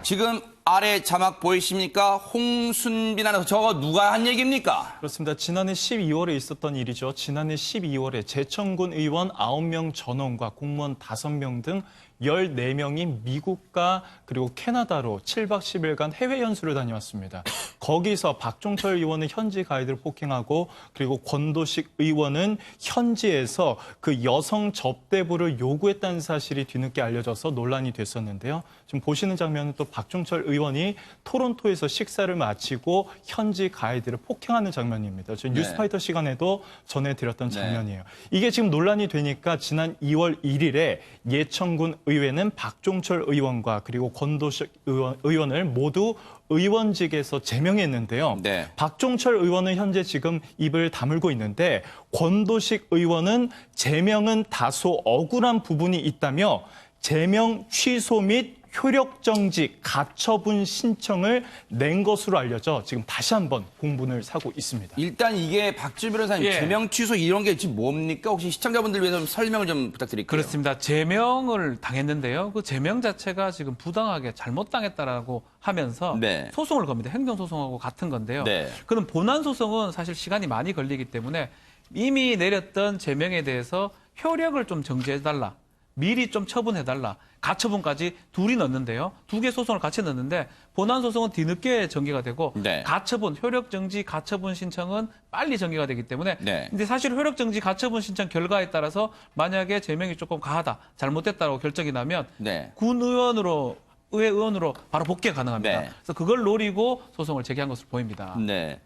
지금 아래 자막 보이십니까? 홍순빈 아나운서 저거 누가 한 얘기입니까? 그렇습니다. 지난해 12월에 있었던 일이죠. 지난해 12월에 제천군 의원 9명 전원과 공무원 5명 등 14명이 미국과 그리고 캐나다로 7박 10일간 해외 연수를 다녀왔습니다. 거기서 박종철 의원은 현지 가이드를 폭행하고 그리고 권도식 의원은 현지에서 그 여성 접대부를 요구했다는 사실이 뒤늦게 알려져서 논란이 됐었는데요. 지금 보시는 장면은 또 박종철 의원이 토론토에서 식사를 마치고 현지 가이드를 폭행하는 장면입니다. 저희 뉴스파이터 시간에도 전해드렸던 장면이에요. 이게 지금 논란이 되니까 지난 2월 1일에 예천군 의회는 박종철 의원과 그리고 권도식 의원을 모두 의원직에서 제명했는데요. 네. 박종철 의원은 현재 지금 입을 다물고 있는데 권도식 의원은 제명은 다소 억울한 부분이 있다며 제명 취소 및 효력정지 가처분 신청을 낸 것으로 알려져 지금 다시 한번 공분을 사고 있습니다. 일단 이게 박주 변호사님 제명 취소 이런 게 지금 뭡니까? 혹시 시청자분들 위해서 좀 설명을 좀 부탁드릴게요. 그렇습니다. 제명을 당했는데요. 그 제명 자체가 지금 부당하게 잘못당했다라고 하면서 네. 소송을 겁니다. 행정소송하고 같은 건데요. 네. 그럼 본안소송은 사실 시간이 많이 걸리기 때문에 이미 내렸던 제명에 대해서 효력을 좀 정지해달라. 미리 좀 처분해달라. 가처분까지 둘이 넣는데요. 두 개 소송을 같이 넣는데 본안소송은 뒤늦게 전개가 되고 네. 가처분, 효력정지 가처분 신청은 빨리 전개가 되기 때문에 네. 근데 사실 효력정지 가처분 신청 결과에 따라서 만약에 제명이 조금 과하다, 잘못됐다고 결정이 나면 네. 의회 의원으로 바로 복귀가 가능합니다. 네. 그래서 그걸 노리고 소송을 제기한 것으로 보입니다. 네.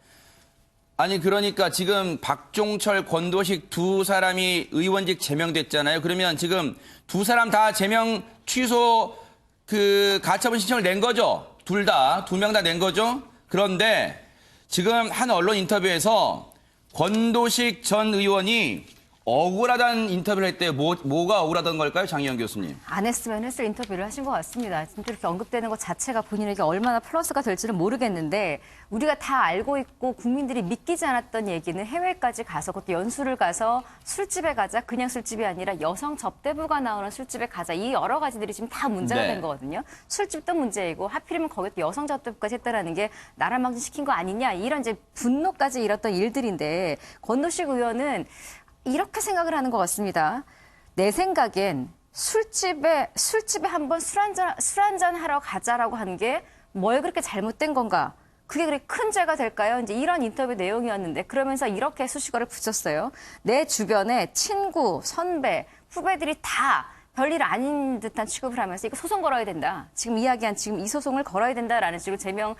아니 그러니까 지금 박종철, 권도식 두 사람이 의원직 제명됐잖아요. 그러면 지금 두 사람 다 제명 취소 그 가처분 신청을 낸 거죠. 둘 다, 두 명 다 낸 거죠. 그런데 지금 한 언론 인터뷰에서 권도식 전 의원이 억울하다는 인터뷰를 했대요. 뭐가 억울하다는 걸까요, 장희영 교수님? 안 했으면 했을 인터뷰를 하신 것 같습니다. 진짜 이렇게 언급되는 것 자체가 본인에게 얼마나 플러스가 될지는 모르겠는데 우리가 다 알고 있고 국민들이 믿기지 않았던 얘기는 해외까지 가서 그것도 연수를 가서 술집에 가자. 그냥 술집이 아니라 여성 접대부가 나오는 술집에 가자. 이 여러 가지들이 지금 다 문제가 네. 된 거거든요. 술집도 문제이고 하필이면 거기에 또 여성 접대부까지 했다라는 게 나라 망신시킨 거 아니냐. 이런 이제 분노까지 일었던 일들인데 권도식 의원은 이렇게 생각을 하는 것 같습니다. 내 생각엔 술집에 한번 술 한잔 하러 가자라고 한 게 뭘 그렇게 잘못된 건가? 그게 그렇게 큰 죄가 될까요? 이제 이런 인터뷰 내용이었는데 그러면서 이렇게 수식어를 붙였어요. 내 주변에 친구, 선배, 후배들이 다 별일 아닌 듯한 취급을 하면서 이거 소송 걸어야 된다. 지금 이야기한 지금 이 소송을 걸어야 된다라는 식으로 제명을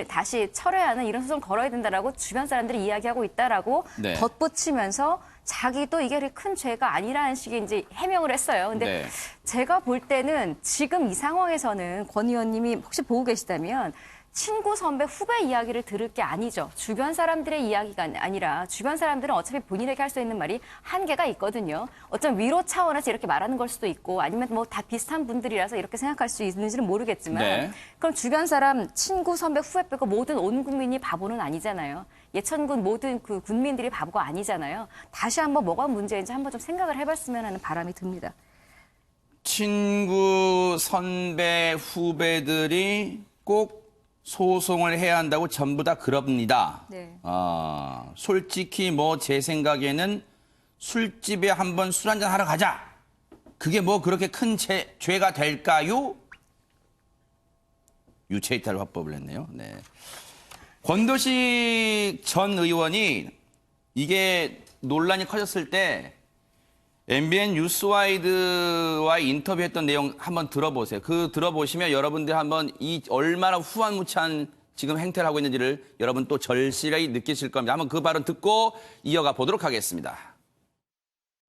다시 철회하는 이런 소송을 걸어야 된다라고 주변 사람들이 이야기하고 있다라고 네. 덧붙이면서 자기도 이게 그렇게 큰 죄가 아니라는 식의 이제 해명을 했어요. 근데 네. 제가 볼 때는 지금 이 상황에서는 권 의원님이 혹시 보고 계시다면 친구, 선배, 후배 이야기를 들을 게 아니죠. 주변 사람들의 이야기가 아니라 주변 사람들은 어차피 본인에게 할 수 있는 말이 한계가 있거든요. 어쩜 위로 차원에서 이렇게 말하는 걸 수도 있고 아니면 뭐 다 비슷한 분들이라서 이렇게 생각할 수 있는지는 모르겠지만 네. 그럼 주변 사람, 친구, 선배, 후배 빼고 모든 온 국민이 바보는 아니잖아요. 예천군 모든 그 군민들이 바보가 아니잖아요. 다시 한번 뭐가 문제인지 한번 좀 생각을 해봤으면 하는 바람이 듭니다. 친구, 선배, 후배들이 꼭 소송을 해야 한다고 전부 다 그럽니다. 네. 솔직히 뭐 제 생각에는 술집에 한번 술 한잔 하러 가자. 그게 뭐 그렇게 큰 죄가 될까요? 유체이탈 화법을 했네요. 네. 권도식 전 의원이 이게 논란이 커졌을 때 MBN 뉴스와이드와 인터뷰했던 내용 한번 들어보세요. 그 들어보시면 여러분들 한번 이 얼마나 후한무치한 지금 행태를 하고 있는지를 여러분 또 절실하게 느끼실 겁니다. 한번 그 발언 듣고 이어가 보도록 하겠습니다.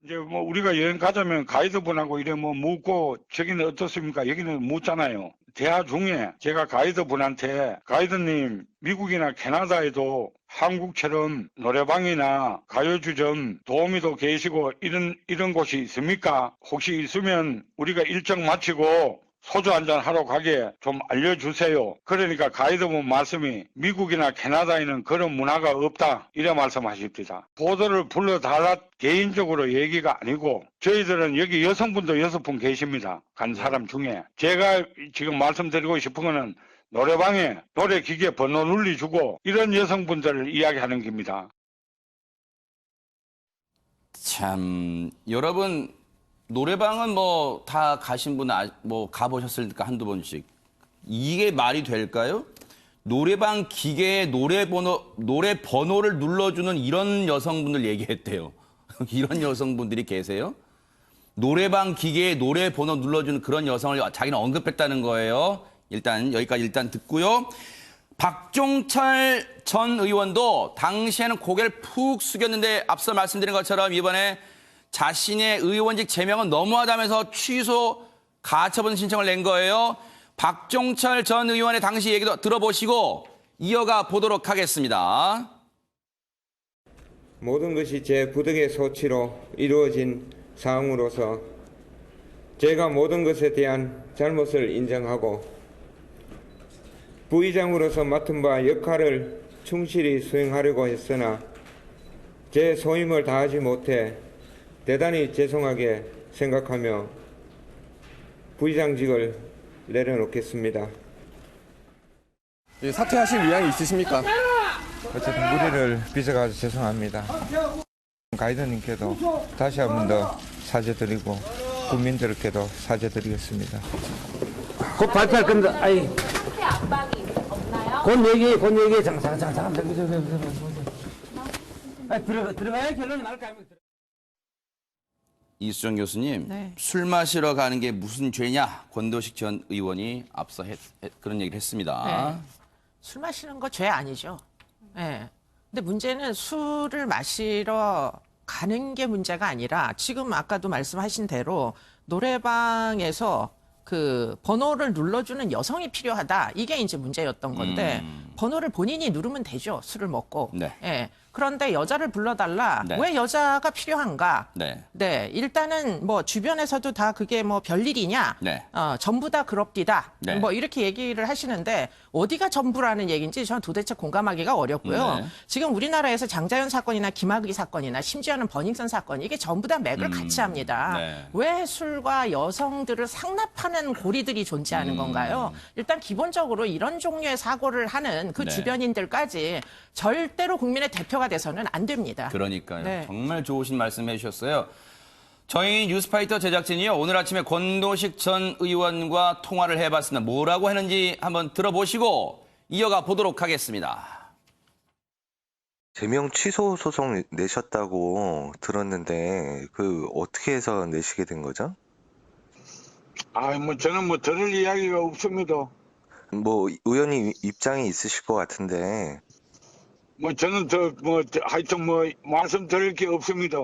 이제 뭐 우리가 여행 가자면 가이드분하고 이래 뭐 묻고 저기는 어떻습니까? 여기는 묻잖아요. 대화 중에 제가 가이드분한테 가이드님 미국이나 캐나다에도 한국처럼 노래방이나 가요주점 도우미도 계시고 이런 곳이 있습니까? 혹시 있으면 우리가 일정 마치고 소주 한잔 하러 가게 좀 알려주세요. 그러니까 가이드분 말씀이 미국이나 캐나다에는 그런 문화가 없다 이래 말씀하십니다. 보도를 불러달라 개인적으로 얘기가 아니고 저희들은 여기 여성분도 6분 계십니다. 간 사람 중에. 제가 지금 말씀드리고 싶은 거는 노래방에 노래기계 번호 눌리주고 이런 여성분들을 이야기하는 겁니다. 참 여러분 노래방은 뭐 다 가신 분 뭐 가보셨을까 한두 번씩 이게 말이 될까요? 노래방 기계에 노래 번호를 눌러주는 이런 여성분들 얘기했대요. 이런 여성분들이 계세요? 노래방 기계에 노래 번호 눌러주는 그런 여성을 자기는 언급했다는 거예요. 일단 여기까지 일단 듣고요. 박종철 전 의원도 당시에는 고개를 푹 숙였는데 앞서 말씀드린 것처럼 이번에 자신의 의원직 제명은 너무하다면서 취소 가처분 신청을 낸 거예요. 박종철 전 의원의 당시 얘기도 들어보시고 이어가 보도록 하겠습니다. 모든 것이 제 부득의 소치로 이루어진 사항으로서 제가 모든 것에 대한 잘못을 인정하고 부의장으로서 맡은 바 역할을 충실히 수행하려고 했으나 제 소임을 다하지 못해 대단히 죄송하게 생각하며 부의장직을 내려놓겠습니다. 사퇴하실 의향이 있으십니까? 어쨌든 무리를 빚어가서 죄송합니다. 가이드님께도 다시 한 번 더 사죄드리고 국민들께도 사죄드리겠습니다. 곧 발표할 건데, 아이. 곧 얘기해. 잠깐. 들어가야 결론이 나올 거 아닙니까? 이수정 교수님, 네. 술 마시러 가는 게 무슨 죄냐? 권도식 전 의원이 앞서 그런 얘기를 했습니다. 네. 술 마시는 거 죄 아니죠. 네. 근데 문제는 술을 마시러 가는 게 문제가 아니라 지금 아까도 말씀하신 대로 노래방에서 그 번호를 눌러주는 여성이 필요하다. 이게 이제 문제였던 건데 번호를 본인이 누르면 되죠. 술을 먹고. 네. 예. 그런데 여자를 불러달라. 네. 왜 여자가 필요한가? 네. 네. 일단은 뭐 주변에서도 다 그게 뭐 별일이냐? 네. 전부 다 그럽디다. 네. 뭐 이렇게 얘기를 하시는데 어디가 전부라는 얘기인지 저는 도대체 공감하기가 어렵고요. 네. 지금 우리나라에서 장자연 사건이나 김학의 사건이나 심지어는 버닝썬 사건 이게 전부 다 맥을 같이 합니다. 네. 왜 술과 여성들을 상납하는 고리들이 존재하는 건가요? 일단 기본적으로 이런 종류의 사고를 하는 그 네. 주변인들까지 절대로 국민의 대표가 돼서는 안 됩니다. 그러니까요. 네. 정말 좋으신 말씀 해주셨어요. 저희 뉴스파이터 제작진이요. 오늘 아침에 권도식 전 의원과 통화를 해봤습니다. 뭐라고 했는지 한번 들어보시고 이어가 보도록 하겠습니다. 제명 취소 소송 내셨다고 들었는데 그 어떻게 해서 내시게 된 거죠? 저는 뭐 들을 이야기가 없습니다. 뭐 의원님 입장이 있으실 것 같은데 저는 하여튼 말씀드릴 게 없습니다.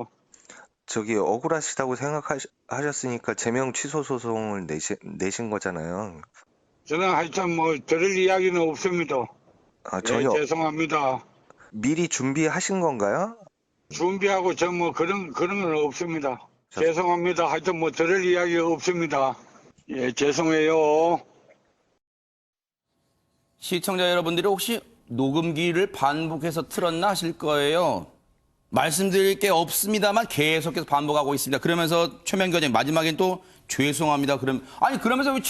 저기 억울하시다고 생각하셨으니까 제명 취소 소송을 내신 거잖아요. 저는 하여튼 들을 이야기는 없습니다. 전혀 죄송합니다. 미리 준비하신 건가요? 준비하고 그런 건 없습니다. 죄송합니다. 하여튼 들을 이야기가 없습니다. 예, 죄송해요. 시청자 여러분들이 혹시 녹음기를 반복해서 틀었나 하실 거예요. 말씀드릴 게 없습니다만 계속해서 반복하고 있습니다. 그러면서 최명규님 마지막엔 또 죄송합니다. 그러면서 왜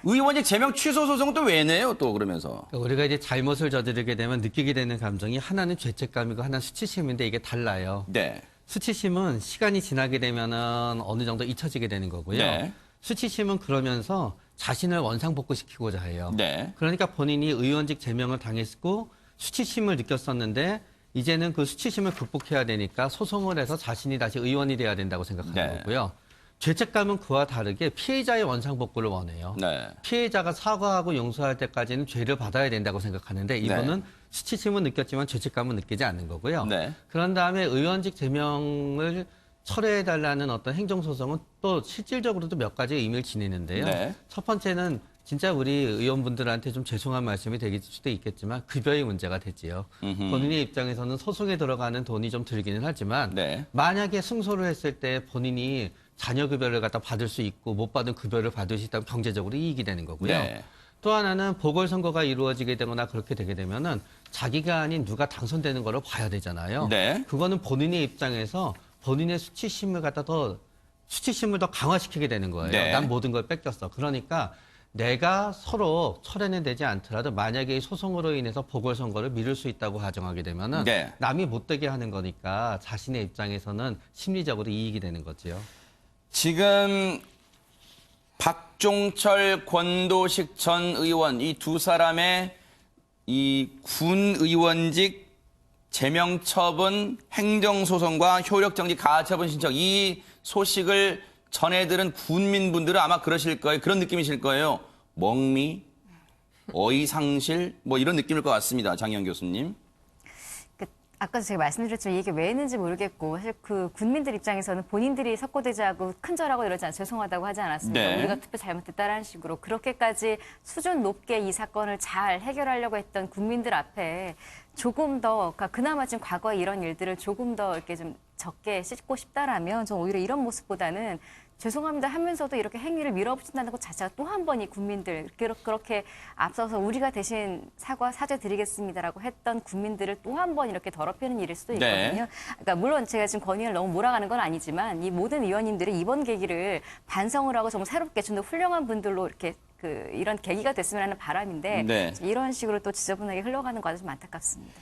의원직 제명 취소 소송은 또 왜 내요? 또 그러면서. 우리가 이제 잘못을 저지르게 되면 느끼게 되는 감정이 하나는 죄책감이고 하나는 수치심인데 이게 달라요. 네. 수치심은 시간이 지나게 되면은 어느 정도 잊혀지게 되는 거고요. 네. 수치심은 그러면서 자신을 원상복구시키고자 해요. 네. 그러니까 본인이 의원직 제명을 당했고 수치심을 느꼈었는데 이제는 그 수치심을 극복해야 되니까 소송을 해서 자신이 다시 의원이 돼야 된다고 생각하는 네. 거고요. 죄책감은 그와 다르게 피해자의 원상복구를 원해요. 네. 피해자가 사과하고 용서할 때까지는 죄를 받아야 된다고 생각하는데 이분은 네. 수치심은 느꼈지만 죄책감은 느끼지 않는 거고요. 네. 그런 다음에 의원직 제명을 철회해달라는 어떤 행정소송은 또 실질적으로도 몇 가지 의미를 지니는데요. 네. 첫 번째는 진짜 우리 의원분들한테 좀 죄송한 말씀이 될 수도 있겠지만 급여의 문제가 되지요. 본인의 입장에서는 소송에 들어가는 돈이 좀 들기는 하지만 네. 만약에 승소를 했을 때 본인이 자녀 급여를 갖다 받을 수 있고 못 받은 급여를 받을 수 있다면 경제적으로 이익이 되는 거고요. 네. 또 하나는 보궐선거가 이루어지게 되거나 그렇게 되게 되면은 자기가 아닌 누가 당선되는 거를 봐야 되잖아요. 네. 그거는 본인의 입장에서 본인의 수치심을 갖다 수치심을 더 강화시키게 되는 거예요. 네. 난 모든 걸 뺏겼어. 그러니까 내가 서로 철회는 되지 않더라도 만약에 이 소송으로 인해서 보궐선거를 미룰 수 있다고 가정하게 되면은 네. 남이 못 되게 하는 거니까 자신의 입장에서는 심리적으로 이익이 되는 거죠. 지금 박종철, 권도식 전 의원 이 두 사람의 이 군 의원직 제명 처분, 행정소송과 효력정지 가처분 신청 이 소식을 전해 들은 군민분들은 아마 그러실 거예요. 그런 느낌이실 거예요. 멍미, 어이상실 뭐 이런 느낌일 것 같습니다. 장희영 교수님. 아까도 제가 말씀드렸지만 이게 왜 했는지 모르겠고 사실 그 군민들 입장에서는 본인들이 석고대죄하고 큰절하고 이러지 않아 죄송하다고 하지 않았습니까? 네. 우리가 투표 잘못했다라는 식으로 그렇게까지 수준 높게 이 사건을 잘 해결하려고 했던 군민들 앞에 조금 더 그러니까 그나마 지금 과거에 이런 일들을 조금 더 이렇게 좀 적게 씻고 싶다라면 전 오히려 이런 모습보다는 죄송합니다 하면서도 이렇게 행위를 밀어붙인다는 것 자체가 또 한 번 이 국민들 그렇게 앞서서 우리가 대신 사죄 드리겠습니다라고 했던 국민들을 또 한 번 이렇게 더럽히는 일일 수도 있거든요. 네. 그러니까 물론 제가 지금 권 의원을 너무 몰아가는 건 아니지만 이 모든 의원님들이 이번 계기를 반성을 하고 정말 새롭게 좀 더 훌륭한 분들로 이렇게 이런 계기가 됐으면 하는 바람인데 네. 이런 식으로 또 지저분하게 흘러가는 과정이 좀 안타깝습니다.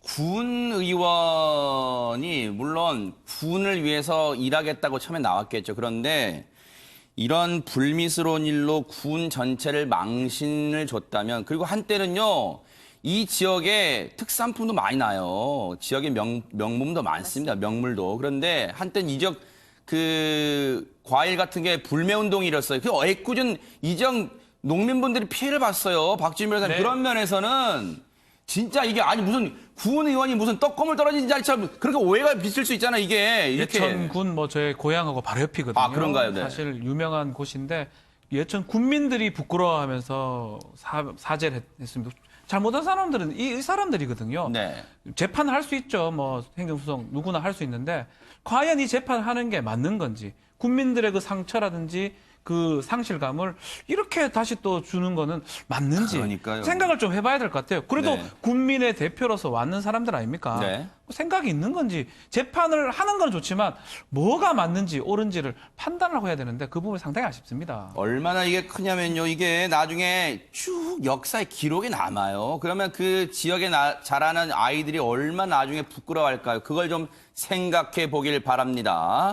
군 의원이 물론 군을 위해서 일하겠다고 처음에 나왔겠죠. 그런데 이런 불미스러운 일로 군 전체를 망신을 줬다면 그리고 한때는요. 이 지역에 특산품도 많이 나요. 지역에 명품도 많습니다. 명물도. 그런데 한때는 이 지역 과일 같은 게 불매운동이 일었어요. 그 애꿎은 이 지역 농민분들이 피해를 봤어요. 박주민 변호사님. 네. 그런 면에서는 진짜 이게 아니 무슨 군 의원이 무슨 떡고물 떨어진 자리처럼 그렇게 오해가 비칠 수 있잖아 이게 이렇게. 예천군 뭐 저의 고향하고 바로 옆이거든요. 아, 그런가요? 네. 사실 유명한 곳인데 예천 군민들이 부끄러워하면서 사죄를 했습니다. 잘못한 사람들은 이 사람들이거든요. 네. 재판을 할 수 있죠. 뭐 행정소송 누구나 할 수 있는데 과연 이 재판을 하는 게 맞는 건지 국민들의 그 상처라든지 그 상실감을 이렇게 다시 또 주는 거는 맞는지 그러니까요. 생각을 좀 해봐야 될 것 같아요. 그래도 네. 국민의 대표로서 왔는 사람들 아닙니까? 네. 생각이 있는 건지 재판을 하는 건 좋지만 뭐가 맞는지 옳은지를 판단을 해야 되는데 그 부분이 상당히 아쉽습니다. 얼마나 이게 크냐면요. 이게 나중에 쭉 역사의 기록에 남아요. 그러면 그 지역에 자라는 아이들이 얼마나 나중에 부끄러워할까요? 그걸 좀 생각해 보길 바랍니다.